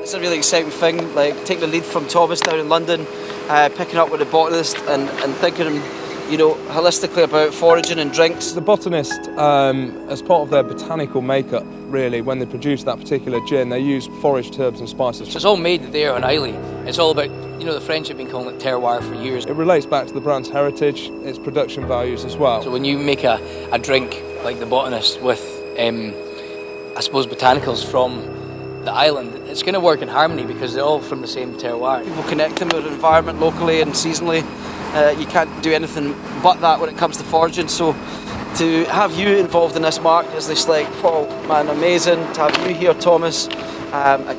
It's a really exciting thing, like taking the lead from Thomas down in London, picking up with the Botanist and thinking, you know, holistically about foraging and drinks. The Botanist, as part of their botanical makeup, really, when they produce that particular gin, they use foraged herbs and spices. So it's all made there on Islay. It's all about, you know, the French have been calling it terroir for years. It relates back to the brand's heritage, its production values as well. So when you make a drink like the Botanist with, I suppose, botanicals from the island, it's going to work in harmony because they're all from the same terroir. People connect them with the environment locally and seasonally. You can't do anything but that when it comes to foraging. So to have you involved in this, Mark, is just like, oh man, amazing. To have you here, Thomas,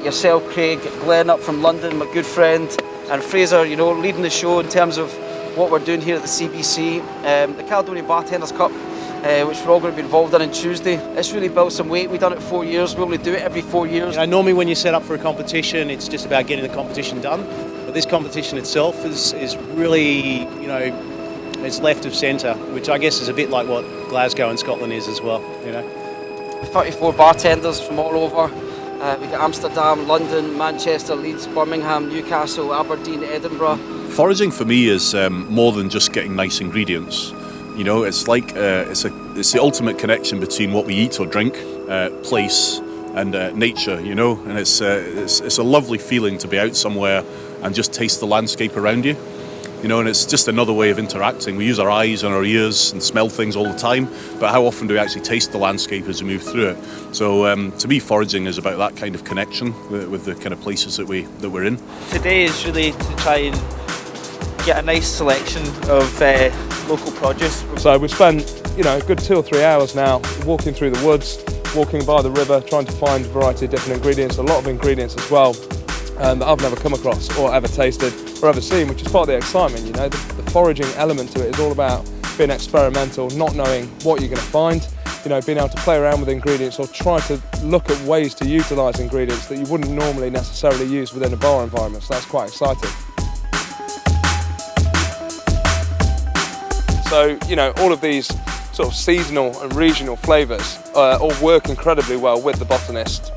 yourself, Craig, Glenn up from London, my good friend, and Fraser, you know, leading the show in terms of what we're doing here at the CBC. The Caledonian Bartenders Cup, which we're all going to be involved in on Tuesday. It's really built some weight. We've done it 4 years. We only do it every 4 years. You know, normally when you set up for a competition, it's just about getting the competition done. But this competition itself is really, you know, it's left of centre, which I guess is a bit like what Glasgow in Scotland is as well, you know. 34 bartenders from all over. We've got Amsterdam, London, Manchester, Leeds, Birmingham, Newcastle, Aberdeen, Edinburgh. Foraging for me is more than just getting nice ingredients. You know, it's like it's the ultimate connection between what we eat or drink, place, and nature. You know, and it's a lovely feeling to be out somewhere and just taste the landscape around you. You know, and it's just another way of interacting. We use our eyes and our ears and smell things all the time, but how often do we actually taste the landscape as we move through it? So to me, foraging is about that kind of connection with the kind of places that we're in. Today is really to try and get a nice selection of local produce. So we've spent, you know, a good 2 or 3 hours now walking through the woods, walking by the river, trying to find a variety of different ingredients, a lot of ingredients as well that I've never come across or ever tasted or ever seen, which is part of the excitement. You know, the foraging element to it is all about being experimental, not knowing what you're going to find, you know, being able to play around with ingredients or try to look at ways to utilise ingredients that you wouldn't normally necessarily use within a bar environment, so that's quite exciting. So, you know, all of these sort of seasonal and regional flavours all work incredibly well with the Botanist.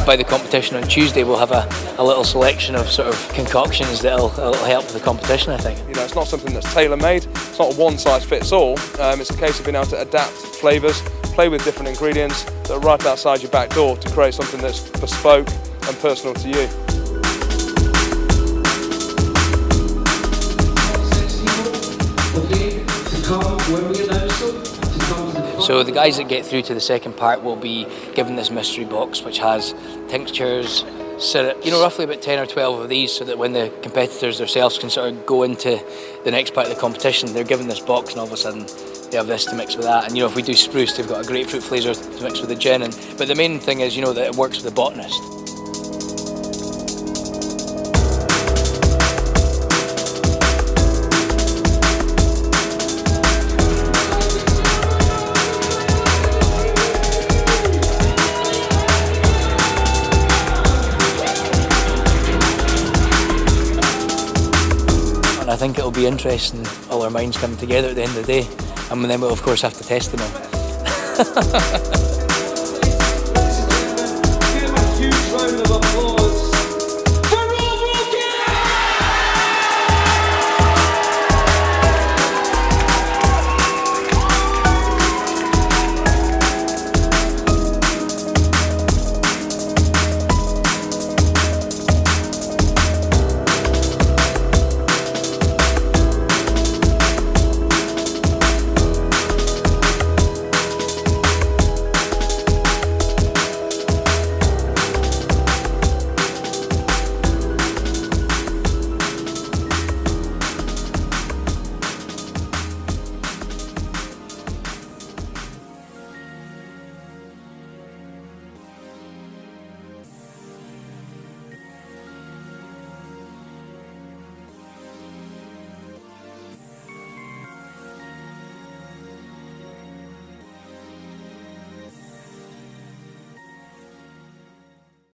By the competition on Tuesday, we'll have a little selection of sort of concoctions that'll help with the competition, I think. You know, it's not something that's tailor-made, it's not a one-size-fits-all. It's a case of being able to adapt flavours, play with different ingredients that are right outside your back door to create something that's bespoke and personal to you. So the guys that get through to the second part will be given this mystery box which has tinctures, syrups, you know, roughly about 10 or 12 of these, so that when the competitors themselves can sort of go into the next part of the competition, they're given this box and all of a sudden they have this to mix with that. And you know, if we do spruce, they've got a grapefruit flavour to mix with the gin. But the main thing is, you know, that it works with the Botanist. I think it'll be interesting, all our minds coming together at the end of the day, and then we'll of course have to test them all. Give a huge round of applause.